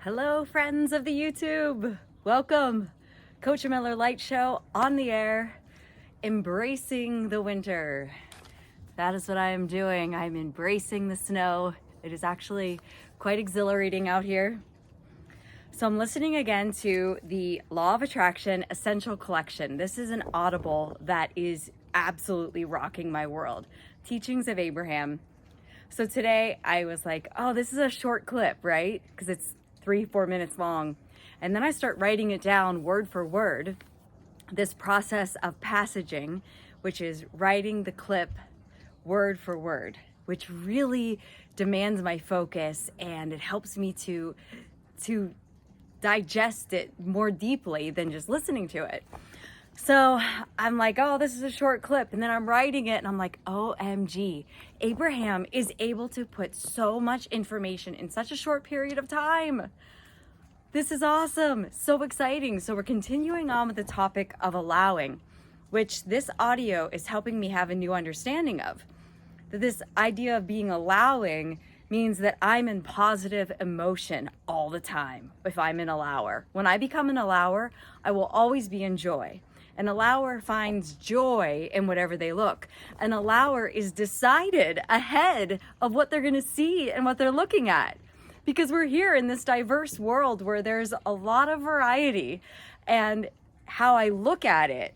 Hello, friends of the YouTube. Welcome. CoachAMillerLight show on the air, embracing the winter. That is what I am doing. I'm embracing the snow. It is actually quite exhilarating out here. So I'm listening again to the Law of Attraction Essential Collection. This is an audible that is absolutely rocking my world. Teachings of Abraham. So today I was like, oh, this is a short clip, right? Because it's 3-4 minutes long. And then I start writing it down word for word, this process of passaging, which is writing the clip word for word, which really demands my focus, and it helps me to digest it more deeply than just listening to it. So I'm like, oh, this is a short clip. And then I'm writing it and I'm like, OMG, Abraham is able to put so much information in such a short period of time. This is awesome. So exciting. So we're continuing on with the topic of allowing, which this audio is helping me have a new understanding of. That this idea of being allowing means that I'm in positive emotion all the time if I'm an allower. When I become an allower, I will always be in joy. An allower finds joy in whatever they look. An allower is decided ahead of what they're going to see and what they're looking at. Because we're here in this diverse world where there's a lot of variety, and how I look at it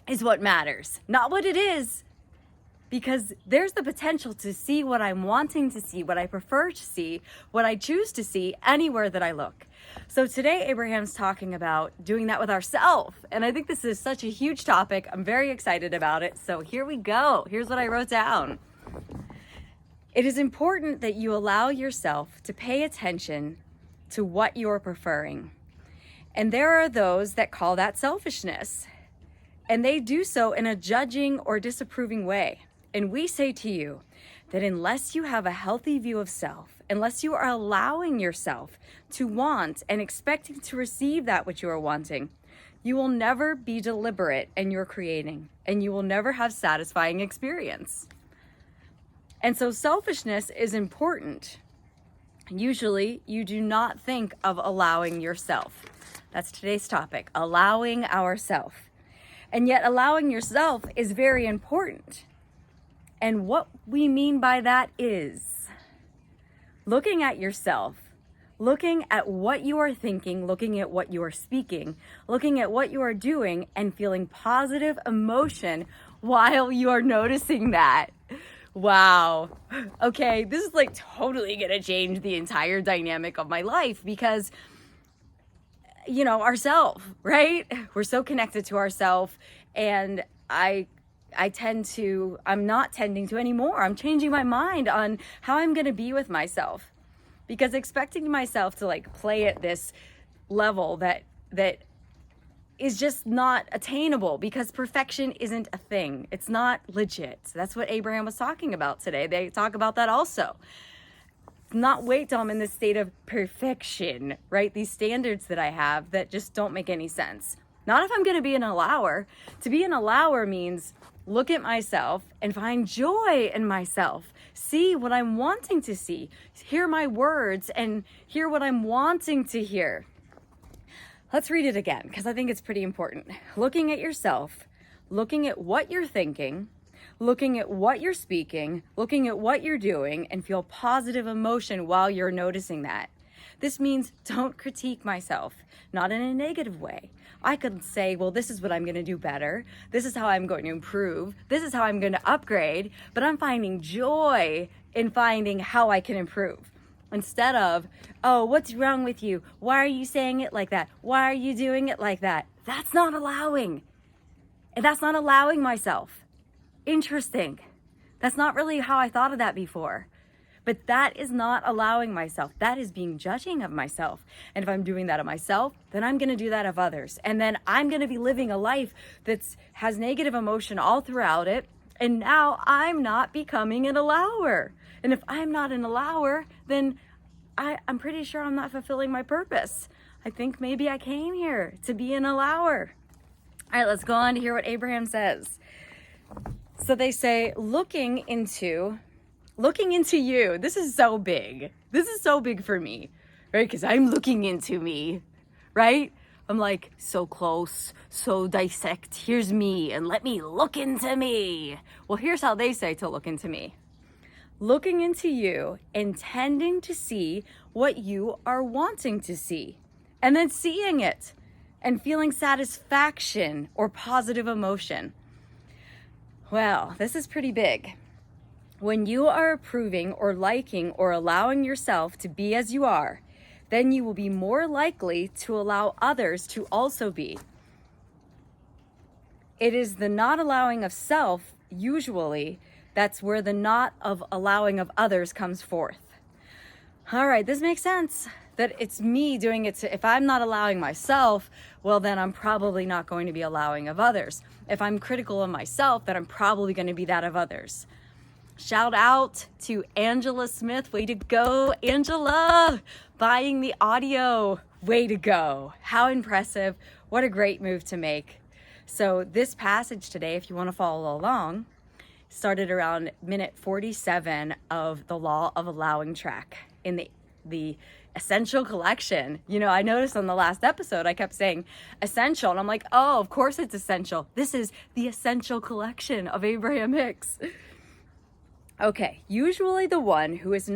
is what matters, not what it is. Because there's the potential to see what I'm wanting to see, what I prefer to see, what I choose to see anywhere that I look. So today, Abraham's talking about doing that with ourselves. And I think this is such a huge topic. I'm very excited about it. So here we go. Here's what I wrote down. It is important that you allow yourself to pay attention to what you're preferring. And there are those that call that selfishness. And they do so in a judging or disapproving way. And we say to you that unless you have a healthy view of self, unless you are allowing yourself to want and expecting to receive that which you are wanting, you will never be deliberate in your creating, and you will never have satisfying experience. And so selfishness is important. Usually you do not think of allowing yourself. That's today's topic, allowing ourselves. And yet allowing yourself is very important. And what we mean by that is looking at yourself, looking at what you are thinking, looking at what you are speaking, looking at what you are doing, and feeling positive emotion while you are noticing that. Wow. Okay, this is like totally gonna change the entire dynamic of my life because, you know, ourself, right? We're so connected to ourself, and I'm not tending to anymore. I'm changing my mind on how I'm going to be with myself, because expecting myself to like play at this level that is just not attainable, because perfection isn't a thing. It's not legit. That's what Abraham was talking about today. They talk about that also. Not wait till I'm in this state of perfection, right? These standards that I have that just don't make any sense. Not if I'm going to be an allower. To be an allower means look at myself and find joy in myself. See what I'm wanting to see. Hear my words and hear what I'm wanting to hear. Let's read it again, because I think it's pretty important. Looking at yourself, looking at what you're thinking, looking at what you're speaking, looking at what you're doing, and feel positive emotion while you're noticing that. This means don't critique myself, not in a negative way. I could say, well, this is what I'm going to do better. This is how I'm going to improve. This is how I'm going to upgrade. But I'm finding joy in finding how I can improve. Instead of, oh, what's wrong with you? Why are you saying it like that? Why are you doing it like that? That's not allowing. And that's not allowing myself. Interesting. That's not really how I thought of that before. But that is not allowing myself. That is being judging of myself. And if I'm doing that of myself, then I'm going to do that of others. And then I'm going to be living a life that has negative emotion all throughout it. And now I'm not becoming an allower. And if I'm not an allower, then I'm pretty sure I'm not fulfilling my purpose. I think maybe I came here to be an allower. All right, let's go on to hear what Abraham says. So they say, looking into you. This is so big. This is so big for me. right? Because I'm looking into me, right? I'm like, so close, so dissect. Here's me, and let me look into me. Well, here's how they say to look into me. Looking into you, intending to see what you are wanting to see, and then seeing it and feeling satisfaction or positive emotion. Well, this is pretty big. When you are approving or liking or allowing yourself to be as you are, then you will be more likely to allow others to also be. It is the not allowing of self, usually, that's where the not of allowing of others comes forth. All right, this makes sense. That it's me doing it if I'm not allowing myself, well, then I'm probably not going to be allowing of others. If I'm critical of myself, then I'm probably going to be that of others. Shout out to Angela Smith. Way to go, Angela. Buying the audio. Way to go. How impressive. What a great move to make. So this passage today, if you want to follow along, started around minute 47 of the Law of Allowing track in the Essential Collection. You know, I noticed on the last episode, I kept saying essential, and I'm like, oh, of course it's essential. This is the Essential Collection of Abraham Hicks. Okay, usually the one who is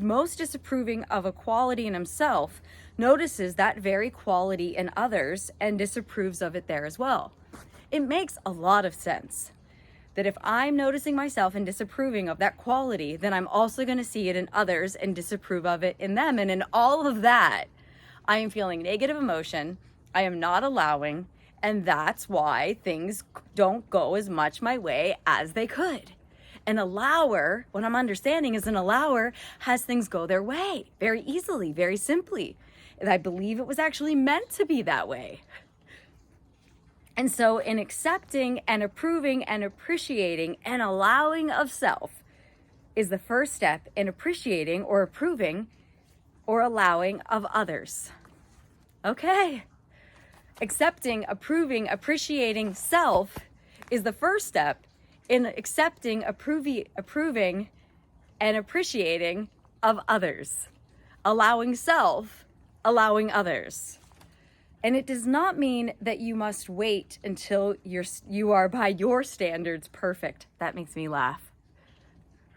most disapproving of a quality in himself notices that very quality in others and disapproves of it there as well. It makes a lot of sense that if I'm noticing myself and disapproving of that quality, then I'm also going to see it in others and disapprove of it in them. And in all of that, I am feeling negative emotion. I am not allowing, and that's why things don't go as much my way as they could. An allower, what I'm understanding is an allower has things go their way very easily, very simply. And I believe it was actually meant to be that way. And so in accepting and approving and appreciating and allowing of self is the first step in appreciating or approving or allowing of others. Okay. Accepting, approving, appreciating self is the first step in accepting, approving, and appreciating of others. Allowing self, allowing others. And it does not mean that you must wait until you are by your standards perfect. That makes me laugh.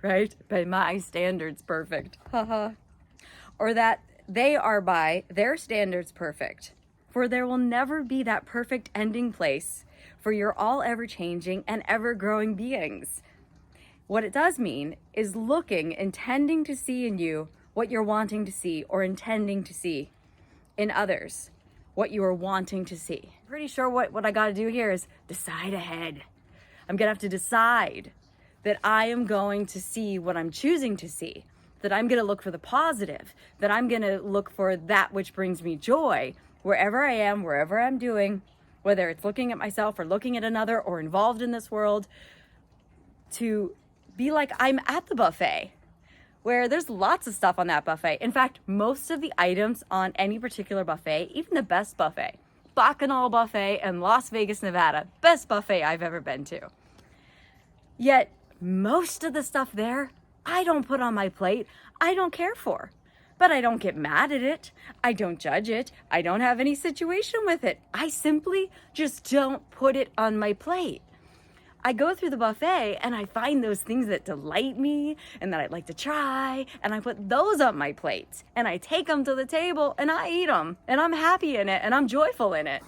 Right? By my standards perfect. Haha. Or that they are by their standards perfect. For there will never be that perfect ending place for your all ever changing and ever growing beings. What it does mean is looking, intending to see in you what you're wanting to see or intending to see in others, what you are wanting to see. I'm pretty sure what I got to do here is decide ahead. I'm going to have to decide that I am going to see what I'm choosing to see, that I'm going to look for the positive, that I'm going to look for that which brings me joy wherever I am, wherever I'm doing, whether it's looking at myself or looking at another or involved in this world, to be like I'm at the buffet where there's lots of stuff on that buffet. In fact, most of the items on any particular buffet, even the best buffet, Bacchanal Buffet in Las Vegas, Nevada, best buffet I've ever been to. Yet most of the stuff there, I don't put on my plate, I don't care for. But I don't get mad at it. I don't judge it. I don't have any situation with it. I simply just don't put it on my plate. I go through the buffet and I find those things that delight me and that I'd like to try, and I put those on my plate and I take them to the table and I eat them, and I'm happy in it and I'm joyful in it.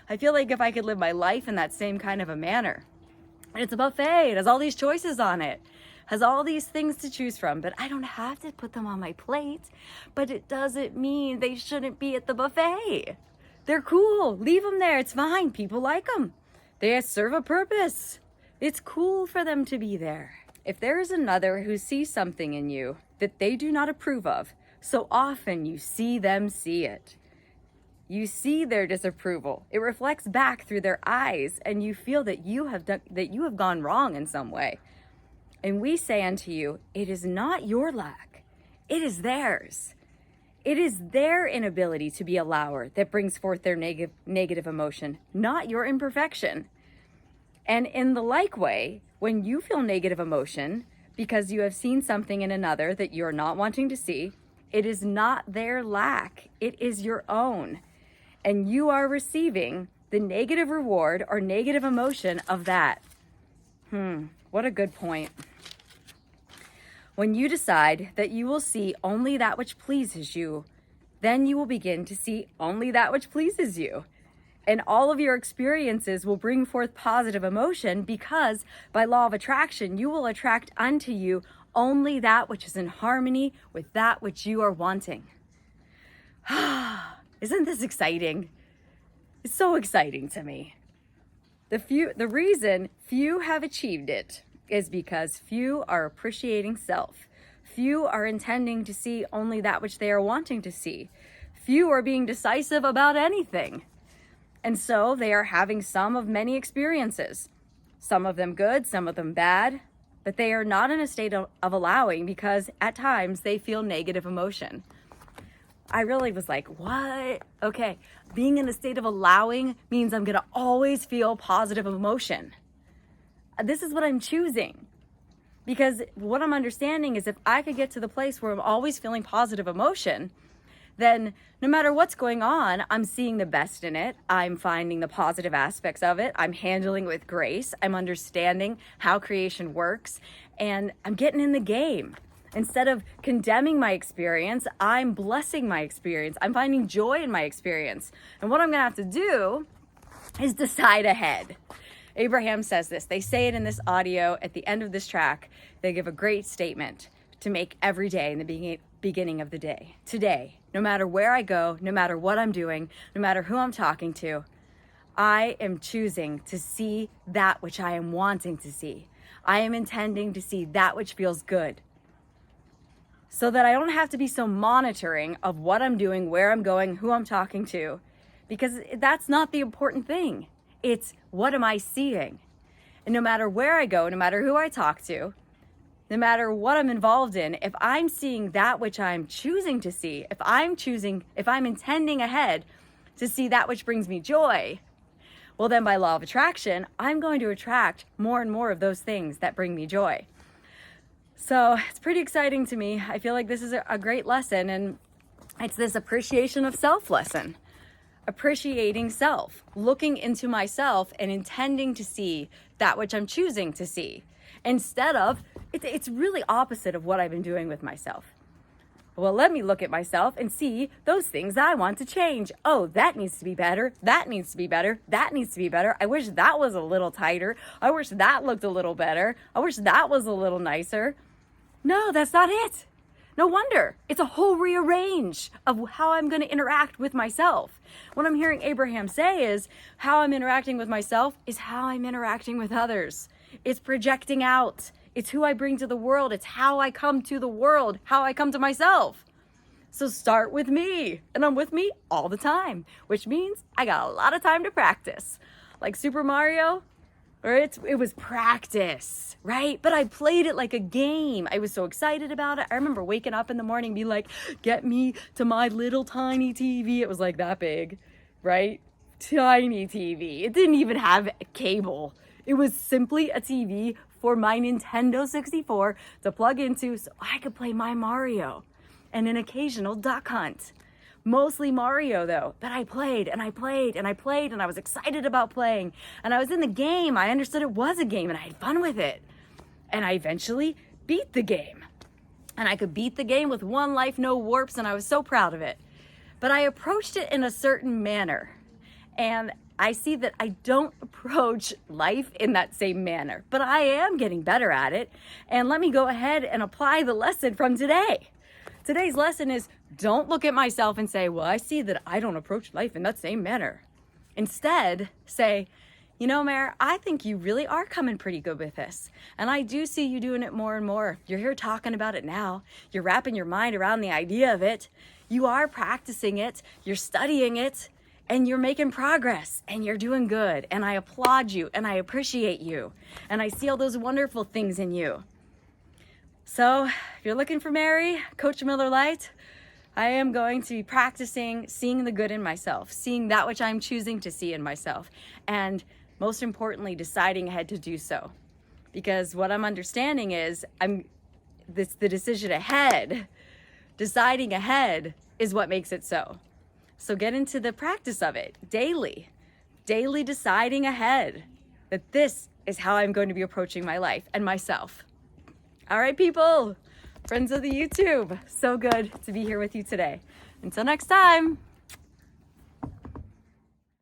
I feel like if I could live my life in that same kind of a manner. And it's a buffet, it has all these choices on it, has all these things to choose from, but I don't have to put them on my plate. But it doesn't mean they shouldn't be at the buffet. They're cool, leave them there, it's fine, people like them. They serve a purpose. It's cool for them to be there. If there is another who sees something in you that they do not approve of, so often you see them see it. You see their disapproval. It reflects back through their eyes, and you feel that you have gone wrong in some way. And we say unto you, it is not your lack, it is theirs. It is their inability to be a allower that brings forth their negative emotion, not your imperfection. And in the like way, when you feel negative emotion because you have seen something in another that you're not wanting to see, It is not their lack. It is your own. And you are receiving the negative reward or negative emotion of that. What a good point. When you decide that you will see only that which pleases you, then you will begin to see only that which pleases you. And all of your experiences will bring forth positive emotion, because by law of attraction, you will attract unto you only that which is in harmony with that which you are wanting. Isn't this exciting? It's so exciting to me. The reason few have achieved it is because few are appreciating self. Few are intending to see only that which they are wanting to see. Few are being decisive about anything. And so they are having some of many experiences, some of them good, some of them bad, but they are not in a state of allowing, because at times they feel negative emotion. I really was like, what? Okay, being in a state of allowing means I'm going to always feel positive emotion. This is what I'm choosing. Because what I'm understanding is if I could get to the place where I'm always feeling positive emotion, then no matter what's going on, I'm seeing the best in it. I'm finding the positive aspects of it. I'm handling it with grace. I'm understanding how creation works, and I'm getting in the game. Instead of condemning my experience, I'm blessing my experience. I'm finding joy in my experience. And what I'm going to have to do is decide ahead. Abraham says this. They say it in this audio at the end of this track. They give a great statement to make every day in the beginning of the day. Today, no matter where I go, no matter what I'm doing, no matter who I'm talking to, I am choosing to see that which I am wanting to see. I am intending to see that which feels good, so that I don't have to be so monitoring of what I'm doing, where I'm going, who I'm talking to, because that's not the important thing. It's what am I seeing? And no matter where I go, no matter who I talk to, no matter what I'm involved in, if I'm seeing that which I'm choosing to see, if I'm intending ahead to see that which brings me joy, well then by law of attraction, I'm going to attract more and more of those things that bring me joy. So it's pretty exciting to me. I feel like this is a great lesson, and it's this appreciation of self lesson. Appreciating self, looking into myself and intending to see that which I'm choosing to see. Instead of, it's really opposite of what I've been doing with myself. Well, let me look at myself and see those things that I want to change. Oh, that needs to be better. That needs to be better. That needs to be better. I wish that was a little tighter. I wish that looked a little better. I wish that was a little nicer. No, that's not it. No wonder. It's a whole rearrange of how I'm going to interact with myself. What I'm hearing Abraham say is how I'm interacting with myself is how I'm interacting with others. It's projecting out. It's who I bring to the world. It's how I come to the world, how I come to myself. So start with me. And I'm with me all the time, which means I got a lot of time to practice. Like Super Mario, or it was practice, right? But I played it like a game. I was so excited about it. I remember waking up in the morning being like, get me to my little tiny TV. It was like that big, right? Tiny TV. It didn't even have cable. It was simply a TV for my Nintendo 64 to plug into so I could play my Mario and an occasional Duck Hunt. Mostly Mario though, that I played and I played and I played and I was excited about playing. And I was in the game. I understood it was a game and I had fun with it. And I eventually beat the game. And I could beat the game with one life, no warps, and I was so proud of it. But I approached it in a certain manner. And I see that I don't approach life in that same manner, but I am getting better at it. And let me go ahead and apply the lesson from today. Today's lesson is don't look at myself and say, well, I see that I don't approach life in that same manner. Instead, say, you know, Mare, I think you really are coming pretty good with this. And I do see you doing it more and more. You're here talking about it now. You're wrapping your mind around the idea of it. You are practicing it. You're studying it. And you're making progress. And you're doing good. And I applaud you. And I appreciate you. And I see all those wonderful things in you. So if you're looking for Mary, CoachAMillerLight, I am going to be practicing seeing the good in myself, seeing that which I'm choosing to see in myself, and most importantly, deciding ahead to do so. Because what I'm understanding is the decision ahead Deciding ahead is what makes it so. So get into the practice of it daily deciding ahead that this is how I'm going to be approaching my life and myself. All right, people, friends of the YouTube, so good to be here with you today. Until next time.